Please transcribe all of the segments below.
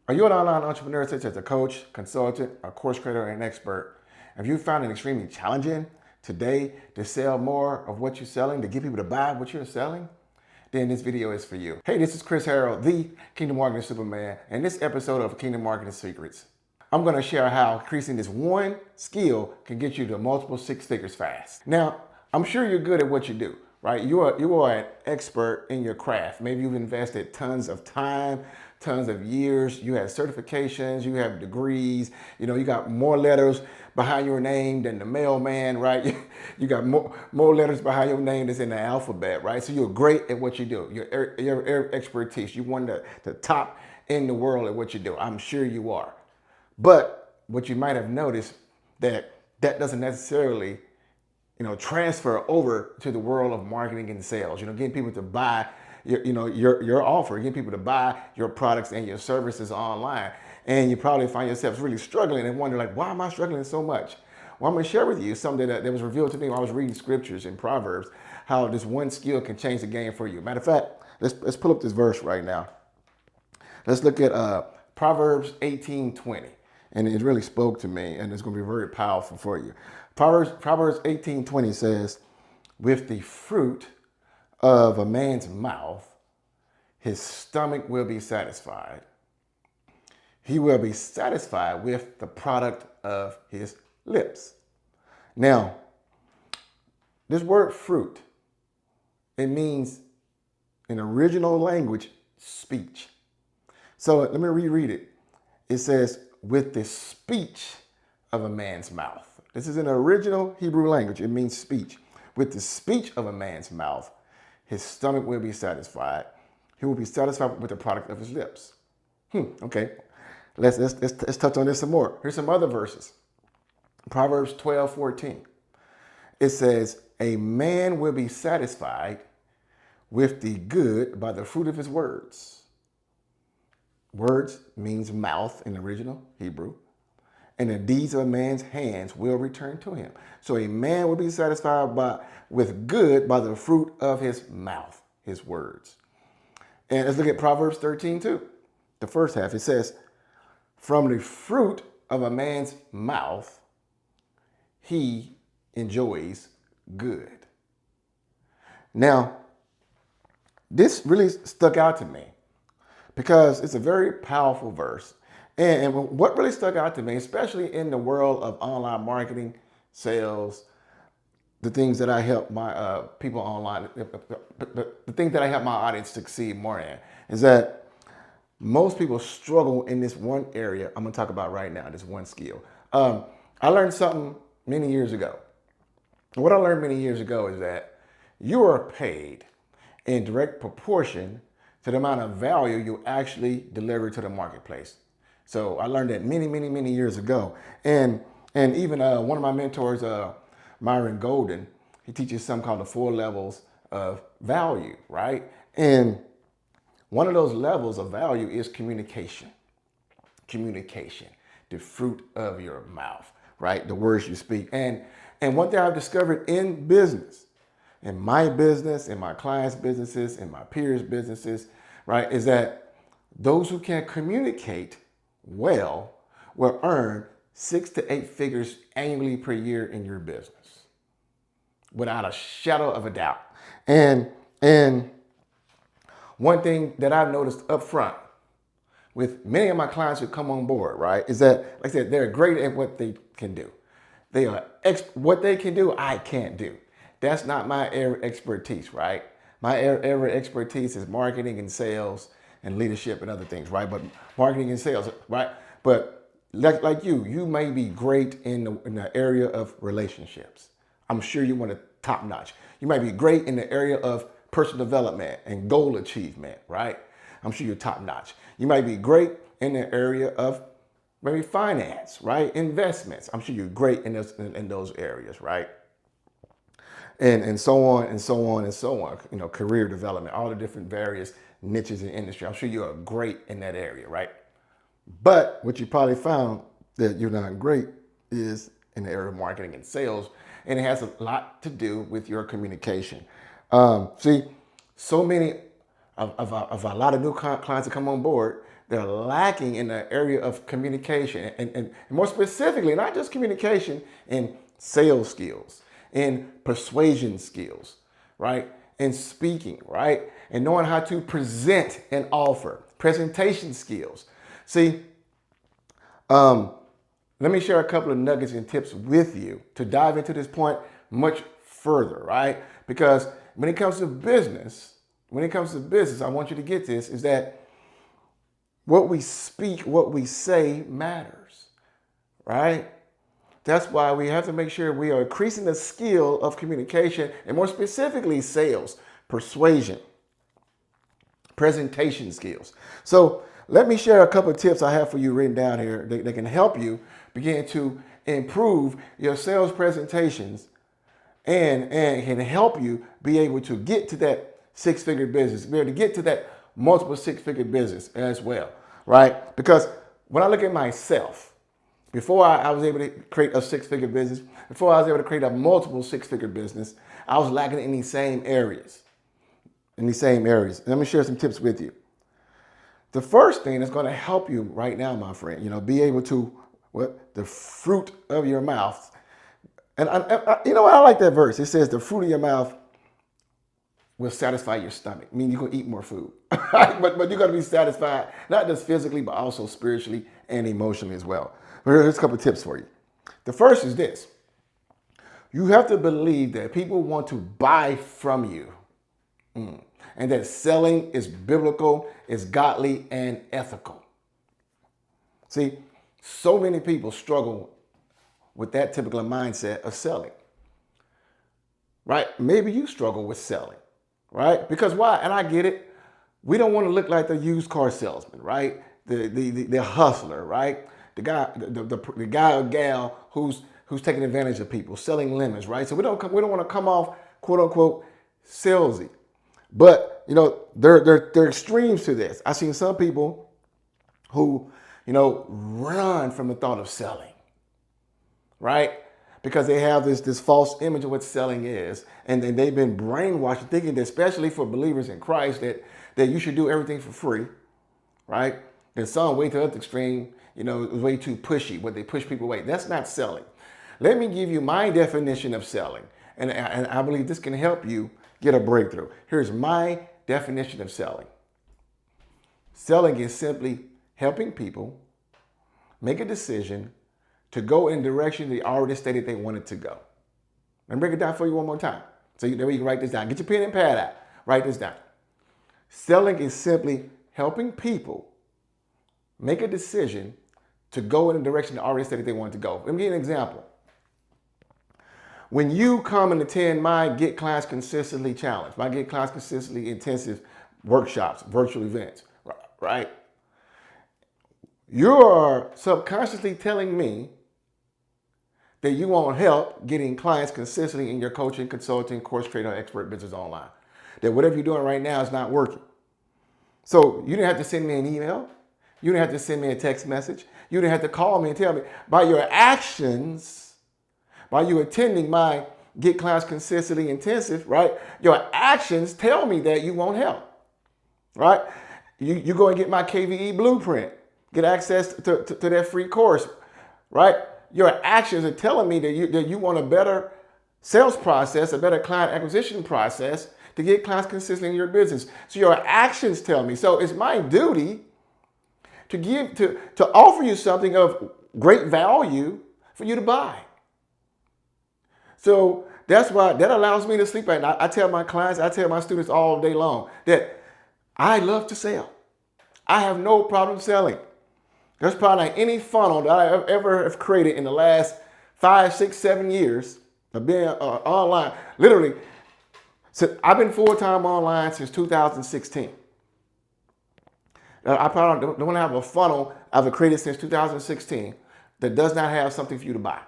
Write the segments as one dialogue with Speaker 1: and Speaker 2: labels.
Speaker 1: Are you an online entrepreneur such as a coach, consultant, a course creator, or an expert? Have you found it extremely challenging today to sell more of what you're selling, to get people to buy what you're selling? Then this video is for you. Hey, this is 𝐂𝐢𝐯, the Kingdom Marketing Superman, and this episode of Kingdom Marketing Secrets. I'm going to share how increasing this one skill can get you to multiple six figures fast. Now, I'm sure you're good at what you do, right? You are an expert in your craft. Maybe you've invested tons of time, tons of years. You have certifications, you have degrees, you got more letters behind your name than the mailman, right? You got more letters behind your name that's in the alphabet, right? So you're great at what you do. Your expertise, you're one of the top in the world at what you do. I'm sure you are. But what you might have noticed that doesn't necessarily, transfer over to the world of marketing and sales. Getting people to buy your offer, getting people to buy your products and your services online. And you probably find yourself really struggling and wonder, like, why am I struggling so much? Well, I'm going to share with you something that was revealed to me when I was reading scriptures in Proverbs, how this one skill can change the game for you. Matter of fact, let's pull up this verse right now. Let's look at Proverbs 18:20. And it really spoke to me, and it's going to be very powerful for you. Proverbs 18:20 says, with the fruit of a man's mouth, his stomach will be satisfied. He will be satisfied with the product of his lips. Now, this word fruit, it means in original language, speech. So let me reread it. It says, with the speech of a man's mouth. This is an original Hebrew language. It means speech. With the speech of a man's mouth, his stomach will be satisfied. He will be satisfied with the product of his lips. Okay. Let's touch on this some more. Here's some other verses. Proverbs 12:14. It says, a man will be satisfied with the good by the fruit of his words. Words means mouth in the original Hebrew. And the deeds of a man's hands will return to him. So a man will be satisfied with good by the fruit of his mouth, his words. And let's look at Proverbs 13:2. The first half, it says, from the fruit of a man's mouth, he enjoys good. Now, this really stuck out to me, because it's a very powerful verse. And what really stuck out to me, especially in the world of online marketing, sales, the things that I help my people online, the things that I help my audience succeed more in, is that most people struggle in this one area I'm going to talk about right now, this one skill. I learned something many years ago. What I learned many years ago is that you are paid in direct proportion to the amount of value you actually deliver to the marketplace. So I learned that many years ago. And even one of my mentors, Myron Golden, he teaches something called the 4 levels of value, right? And one of those levels of value is communication. Communication, the fruit of your mouth, right? The words you speak. And one thing I've discovered in business, in my business, in my clients' businesses, in my peers' businesses, right, is that those who can communicate well will earn 6 to 8 figures annually per year in your business, without a shadow of a doubt. And one thing that I've noticed up front with many of my clients who come on board, right, is that, like I said, they're great at what they can do. They are what they can do, I can't do. That's not my area of expertise, right? My area of expertise is marketing and sales and leadership and other things, right? But marketing and sales, right? But like you may be great in the area of relationships. I'm sure you want to top notch. You might be great in the area of personal development and goal achievement, right? I'm sure you're top notch. You might be great in the area of maybe finance, right? Investments. I'm sure you're great in those areas, right? And so on and so on and so on. Career development, all the different various niches in industry. I'm sure you are great in that area, right? But what you probably found that you're not great is in the area of marketing and sales, and it has a lot to do with your communication. See, so many of a lot of new clients that come on board, they're lacking in the area of communication, and more specifically, not just communication, in sales skills, in persuasion skills, right? In speaking, right? And knowing how to present an offer, presentation skills. See, let me share a couple of nuggets and tips with you to dive into this point much further, right? Because when it comes to business, I want you to get this, is that what we speak, what we say matters, right? That's why we have to make sure we are increasing the skill of communication, and more specifically sales, persuasion, presentation skills. So let me share a couple of tips I have for you written down here that can help you begin to improve your sales presentations and can help you be able to get to that six-figure business, be able to get to that multiple six-figure business as well, right? Because when I look at myself, before I was able to create a six-figure business, before I was able to create a multiple six-figure business, I was lacking in these same areas. Let me share some tips with you. The first thing that's going to help you right now, my friend, be able to, the fruit of your mouth. And you know what? I like that verse. It says the fruit of your mouth will satisfy your stomach. I mean, you're going to eat more food, but you're going to be satisfied, not just physically, but also spiritually and emotionally as well. Here's a couple of tips for you. The first is this. You have to believe that people want to buy from you. And that selling is biblical, is godly, and ethical. See, so many people struggle with that typical mindset of selling, right? Maybe you struggle with selling, right? Because why? And I get it. We don't want to look like the used car salesman, right? The hustler, right? The guy or gal who's taking advantage of people, selling lemons, right? So we don't want to come off, quote unquote, salesy. But, there are extremes to this. I've seen some people who, run from the thought of selling, right? Because they have this false image of what selling is. And then they've been brainwashed thinking that, especially for believers in Christ, that you should do everything for free, right? And some way to the other extreme, is way too pushy, where they push people away. That's not selling. Let me give you my definition of selling. And I believe this can help you get a breakthrough. Here's my definition of selling. Selling is simply helping people make a decision to go in the direction they already stated they wanted to go. Let me break it down for you one more time. So you can write this down. Get your pen and pad out. Write this down. Selling is simply helping people make a decision to go in the direction they already stated they wanted to go. Let me give you an example. When you come and attend my Get Class Consistently Challenge, my Get Class Consistently Intensive workshops, virtual events, right? You are subconsciously telling me that you want help getting clients consistently in your coaching, consulting, course creator, expert business online. That whatever you're doing right now is not working. So you didn't have to send me an email. You didn't have to send me a text message. You didn't have to call me and tell me. By your actions, by you attending my Get Class Consistently Intensive, right? Your actions tell me that you want help, right? You go and get my KVE blueprint, get access to that free course, right? Your actions are telling me that you want a better sales process, a better client acquisition process to get clients consistently in your business. So your actions tell me. So it's my duty to offer you something of great value for you to buy. So that's why that allows me to sleep at night. I tell my clients, I tell my students all day long that I love to sell. I have no problem selling. There's probably not any funnel that I ever have created in the last 5, 6, 7 years of being online. Literally, I've been full-time online since 2016. I probably don't have a funnel I've created since 2016 that does not have something for you to buy.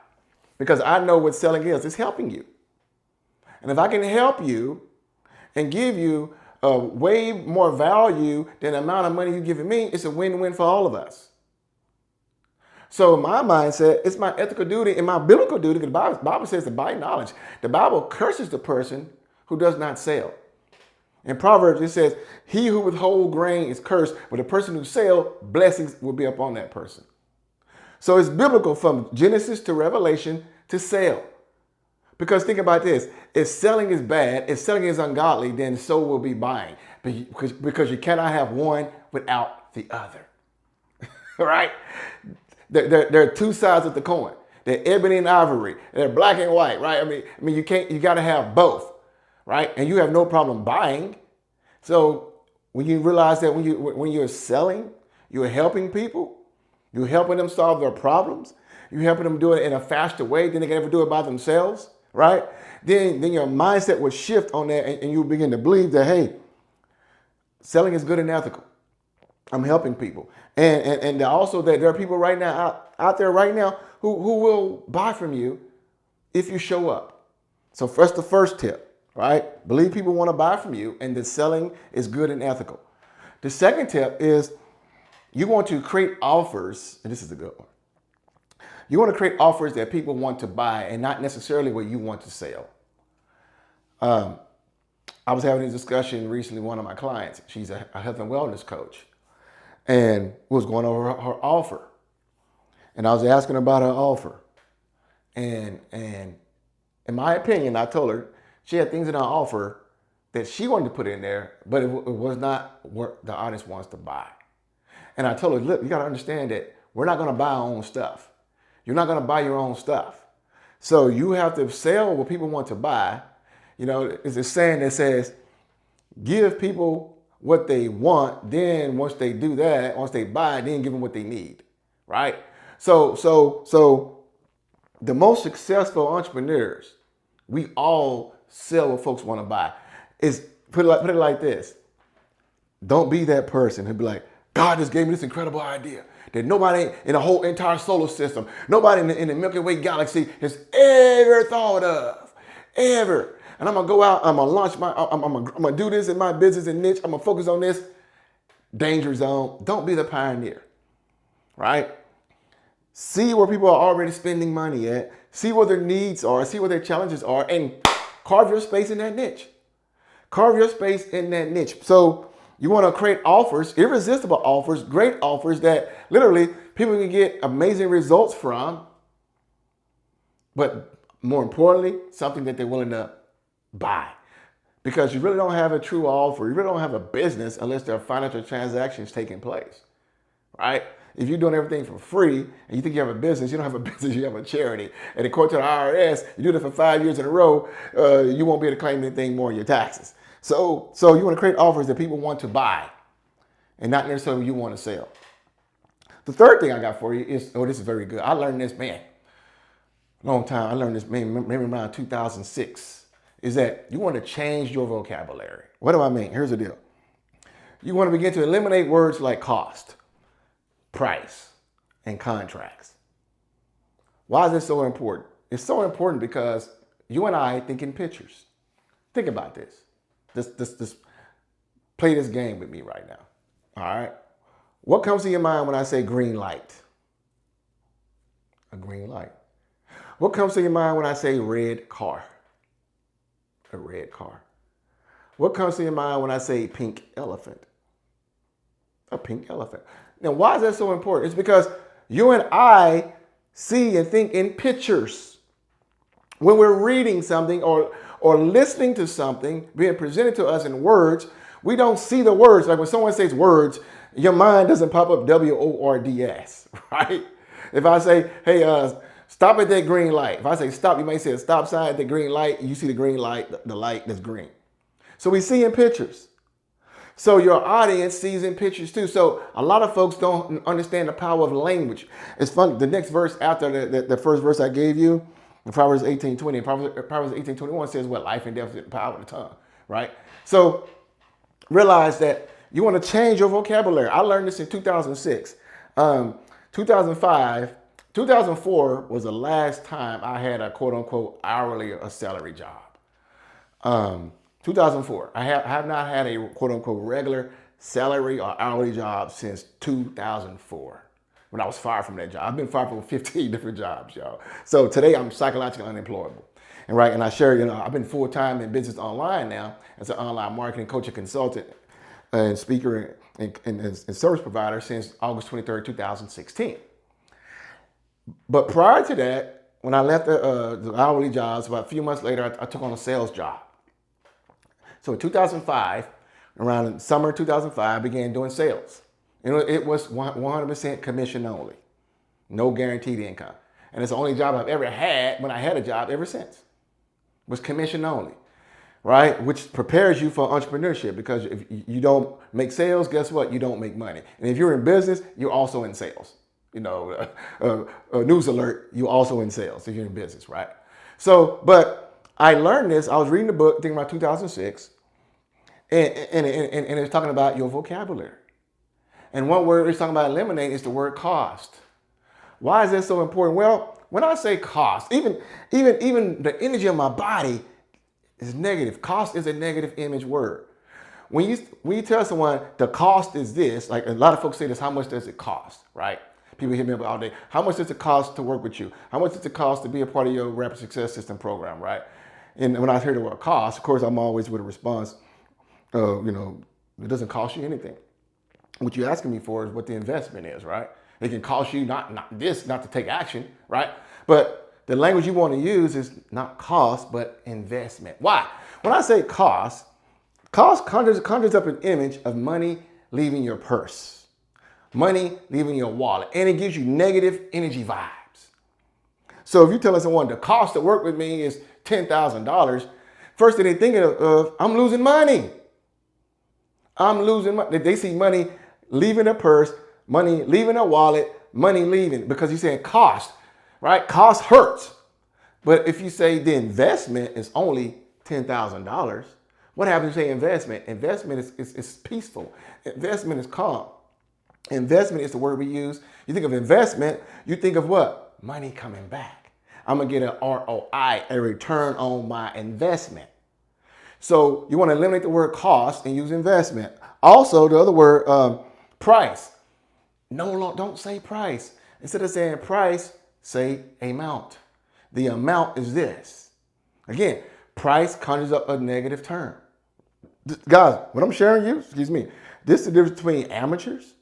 Speaker 1: Because I know what selling is. It's helping you. And if I can help you and give you way more value than the amount of money you're giving me, it's a win-win for all of us. So my mindset, it's my ethical duty and my biblical duty, because the Bible says to buy knowledge. The Bible curses the person who does not sell. In Proverbs, it says, he who withholds grain is cursed, but the person who sells, blessings will be upon that person. So it's biblical from Genesis to Revelation to sell. Because think about this, if selling is bad, if selling is ungodly, then so will be buying. Because you cannot have one without the other. Right? There are two sides of the coin. They're ebony and ivory. They're black and white, right? I mean, you got to have both, right? And you have no problem buying. So when you realize that when you're selling, you're helping people, you're helping them solve their problems, you're helping them do it in a faster way than they can ever do it by themselves, right? Then your mindset will shift on that, and you begin to believe that, hey, selling is good and ethical. I'm helping people. And also that there are people right now out there right now who will buy from you if you show up. So that's the first tip, right? Believe people want to buy from you and that selling is good and ethical. The second tip is you want to create offers, and this is a good one. You want to create offers that people want to buy and not necessarily what you want to sell. I was having a discussion recently with one of my clients. She's a health and wellness coach. And was going over her offer. And I was asking about her offer. And in my opinion, I told her she had things in her offer that she wanted to put in there, but it was not what the audience wants to buy. And I told her, look, you got to understand that we're not going to buy our own stuff. You're not going to buy your own stuff. So you have to sell what people want to buy. You know, it's a saying that says, give people what they want, then once they do that, once they buy it, then give them what they need, right? So the most successful entrepreneurs, we all sell what folks want to buy. Put it like this. Don't be that person who'd be like, God just gave me this incredible idea that nobody in the whole entire solar system, nobody in the Milky Way galaxy has ever thought of, ever. And I'm gonna go out, I'm gonna launch I'm gonna do this in my business and niche, I'm gonna focus on this. Danger zone. Don't be the pioneer, right? See where people are already spending money at, see where their needs are, see where their challenges are, and carve your space in that niche. Carve your space in that niche. So you wanna create offers, irresistible offers, great offers that literally people can get amazing results from, but more importantly, something that they're willing to buy. Because you really don't have a true offer. You really don't have a business unless there are financial transactions taking place, right? If you're doing everything for free and you think you have a business, you don't have a business, you have a charity. And according to the IRS, you do that for 5 years in a row, you won't be able to claim anything more in your taxes. So you want to create offers that people want to buy and not necessarily you want to sell. The third thing I got for you is, this is very good. I learned this, long time. I learned this maybe around 2006. Is that you want to change your vocabulary. What do I mean? Here's the deal. You want to begin to eliminate words like cost, price, and contracts. Why is this so important? It's so important because you and I think in pictures. Think about this. This play this game with me right now. All right. What comes to your mind when I say green light? A green light. What comes to your mind when I say red car? A red car. What comes to your mind when I say pink elephant? A pink elephant. Now, why is that so important? It's because you and I see and think in pictures. When we're reading something or listening to something being presented to us in words, we don't see the words. Like when someone says words, your mind doesn't pop up WORDS, right? If I say, hey, stop at that green light. If I say stop, you might say a stop sign at the green light. You see the green light, the light that's green. So we see in pictures. So your audience sees in pictures too. So a lot of folks don't understand the power of language. It's funny, the next verse after the first verse I gave you, in Proverbs 18:20, Proverbs 18:21 says what? Life and death is the power of the tongue, right? So realize that you want to change your vocabulary. I learned this in 2006. 2004 was the last time I had a quote unquote hourly or salary job. 2004. I have not had a quote unquote regular salary or hourly job since 2004 when I was fired from that job. I've been fired from 15 different jobs, y'all. So today I'm psychologically unemployable. And I share, I've been full-time in business online now as an online marketing coach and consultant and speaker and service provider since August 23rd, 2016. But prior to that, when I left the hourly jobs, about a few months later, I took on a sales job. So in 2005, around summer 2005, I began doing sales. It was 100% commission only, no guaranteed income. And it's the only job I've ever had when I had a job ever since, was commission only, right? Which prepares you for entrepreneurship, because if you don't make sales, guess what? You don't make money. And if you're in business, you're also in sales. News alert, you're also in sales if you're in business, right? So, but I learned this. I was reading the book, thinking about 2006, and it's talking about your vocabulary. And one word it's talking about eliminating is the word cost. Why is that so important? Well, when I say cost, even the energy of my body is negative. Cost is a negative image word. When you tell someone the cost is this, like a lot of folks say this, how much does it cost, right? People hit me up all day. How much does it cost to work with you? How much does it cost to be a part of your Rapid Success System program, right? And when I hear the word cost, of course, I'm always with a response, it doesn't cost you anything. What you're asking me for is what the investment is, right? It can cost you not to take action, right? But the language you want to use is not cost, but investment. Why? When I say cost conjures up an image of money leaving your purse, money leaving your wallet, and it gives you negative energy vibes. So if you tell someone the cost to work with me is $10,000, first thing they're thinking of, I'm losing money. I'm losing money. They see money leaving their purse, money leaving their wallet, money leaving, because you're saying cost, right? Cost hurts. But if you say the investment is only $10,000, what happens if you say investment? Investment is peaceful. Investment is calm. Investment is the word we use. You think of investment, you think of what? Money coming back. I'm going to get an ROI, a return on my investment. So you want to eliminate the word cost and use investment. Also, the other word, price. No, don't say price. Instead of saying price, say amount. The amount is this. Again, price conjures up a negative term. Guys, what I'm sharing you, this is the difference between amateurs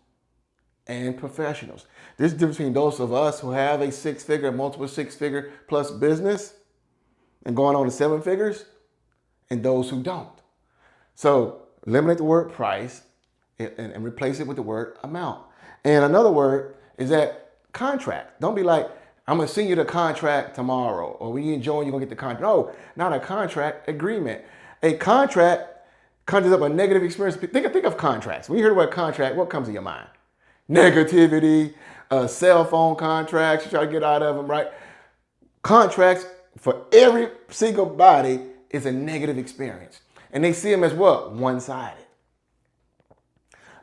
Speaker 1: and professionals. This is the difference between those of us who have a six-figure, multiple six-figure plus business and going on to seven figures, and those who don't. So eliminate the word price and replace it with the word amount. And another word is that contract. Don't be like, I'm going to send you the contract tomorrow, or when you enjoy, you're going to get the contract. No, not a contract, agreement. A contract conjures up a negative experience. Think of contracts. When you hear the word contract, what comes to your mind? Negativity, cell phone contracts, you try to get out of them, right? Contracts for every single body is a negative experience. And they see them as what? One-sided.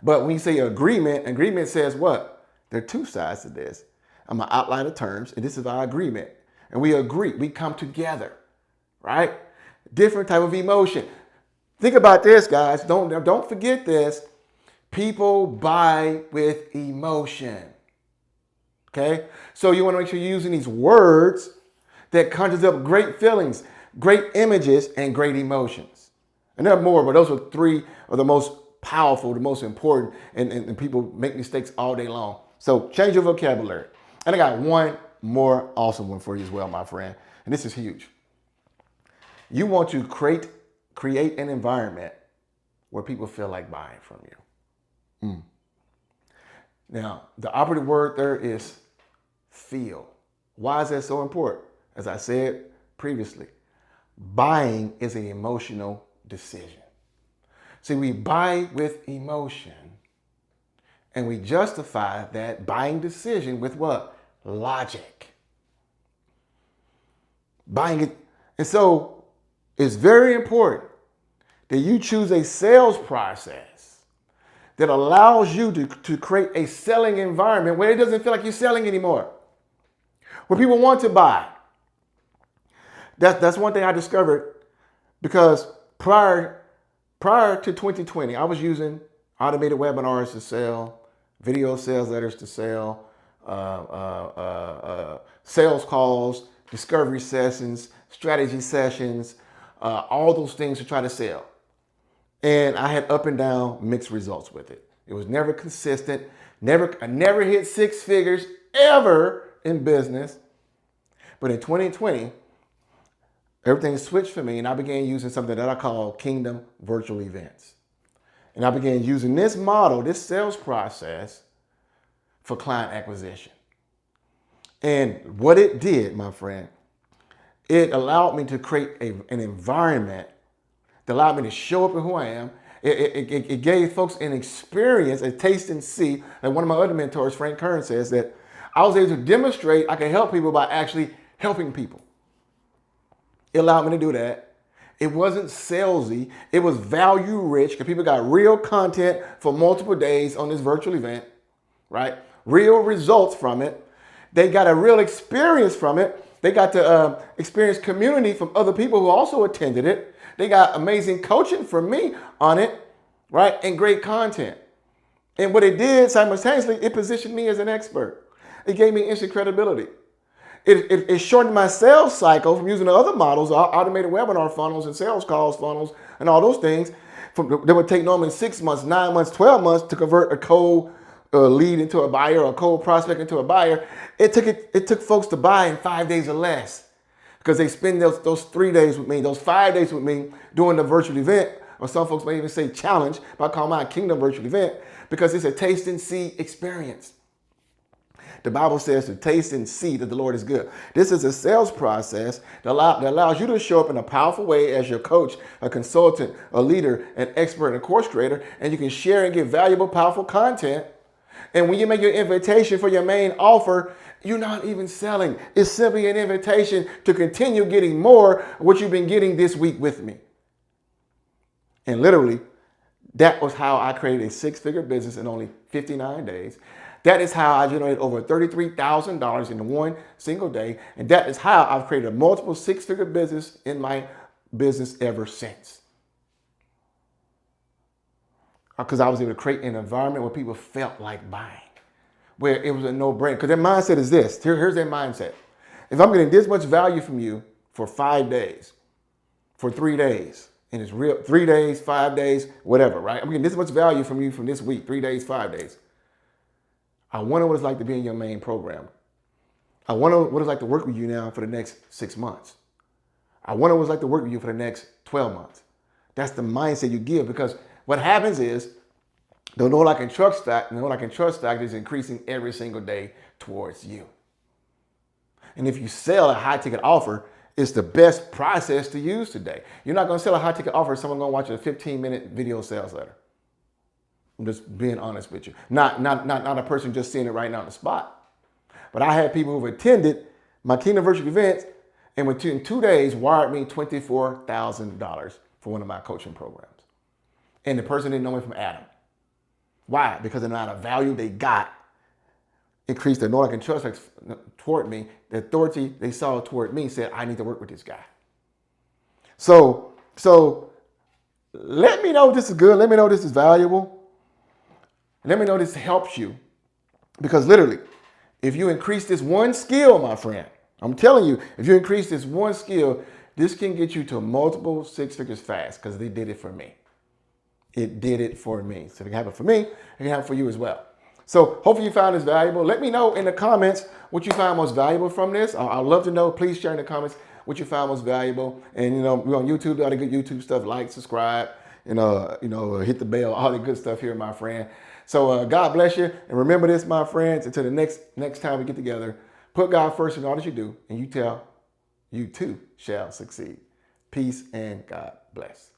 Speaker 1: But when you say agreement says what? There are two sides to this. I'm going to outline the terms, and this is our agreement. And we agree. We come together, right? Different type of emotion. Think about this, guys. Don't forget this. People buy with emotion. Okay? So you want to make sure you're using these words that conjures up great feelings, great images, and great emotions. And there are more, but those are three of the most powerful, the most important, and people make mistakes all day long. So change your vocabulary. And I got one more awesome one for you as well, my friend. And this is huge. You want to create an environment where people feel like buying from you. Now, the operative word there is feel. Why is that so important? As I said previously, buying is an emotional decision. See, we buy with emotion, and we justify that buying decision with what? Logic. Buying it. And so it's very important that you choose a sales process that allows you to create a selling environment where it doesn't feel like you're selling anymore, where people want to buy. That's one thing I discovered, because prior to 2020, I was using automated webinars to sell, video sales letters to sell, sales calls, discovery sessions, strategy sessions, all those things to try to sell. And I had up and down mixed results with it. It was never consistent. I never hit six figures ever in business. But in 2020, everything switched for me, and I began using something that I call Kingdom Virtual Events. And I began using this model, this sales process, for client acquisition. And what it did, my friend, it allowed me to create an environment that allowed me to show up in who I am. It gave folks an experience, a taste and see. Like one of my other mentors, Frank Kern, says that I was able to demonstrate I can help people by actually helping people. It allowed me to do that. It wasn't salesy. It was value rich because people got real content for multiple days on this virtual event, right? Real results from it. They got a real experience from it. They got to experience community from other people who also attended it. They got amazing coaching from me on it, right? And great content. And what it did simultaneously, it positioned me as an expert. It gave me instant credibility. It shortened my sales cycle from using the other models, automated webinar funnels and sales calls funnels and all those things. That would take normally 6 months, 9 months, 12 months to convert a cold lead into a buyer or a cold prospect into a buyer. It took folks to buy in 5 days or less because they spend those 3 days with me, those 5 days with me doing the virtual event, or some folks may even say challenge, but I call mine Kingdom Virtual Event because it's a taste and see experience. The Bible says to taste and see that the Lord is good. This is a sales process that allows you to show up in a powerful way as your coach, a consultant, a leader, an expert, and a course creator, and you can share and give valuable, powerful content. And when you make your invitation for your main offer, you're not even selling. It's simply an invitation to continue getting more of what you've been getting this week with me. And literally, that was how I created a six-figure business in only 59 days. That is how I generated over $33,000 in one single day. And that is how I've created a multiple six-figure business in my business ever since. Because I was able to create an environment where people felt like buying, where it was a no-brainer. Because their mindset is this. Here's their mindset. If I'm getting this much value from you for 5 days, for 3 days, and it's real, 3 days, 5 days, whatever, right? I'm getting this much value from you from this week, 3 days, 5 days. I wonder what it's like to be in your main program. I wonder what it's like to work with you now for the next 6 months. I wonder what it's like to work with you for the next 12 months. That's the mindset you give, because what happens is the know, like, and trust factor is increasing every single day towards you. And if you sell a high ticket offer, it's the best process to use today. You're not going to sell a high ticket offer if someone's going to watch a 15-minute video sales letter. I'm just being honest with you. Not a person just seeing it right now on the spot. But I had people who've attended my Kingdom Virtual Events and within 2 days wired me $24,000 for one of my coaching programs. And the person didn't know me from Adam. Why? Because the amount of value they got increased their know, like, and trust toward me. The authority they saw toward me said, I need to work with this guy. So let me know if this is good. Let me know if this is valuable. Let me know this helps you. Because literally, if you increase this one skill, my friend, I'm telling you, if you increase this one skill, this can get you to multiple six figures fast, because they did it for me. It did it for me. So if it can happen for me, it can happen for you as well. So hopefully you found this valuable. Let me know in the comments what you found most valuable from this. I'd love to know. Please share in the comments what you found most valuable. And we're on YouTube, all the good YouTube stuff. Like, subscribe, hit the bell, all the good stuff here, my friend. So God bless you. And remember this, my friends, until the next time we get together, put God first in all that you do, and you too shall succeed. Peace and God bless.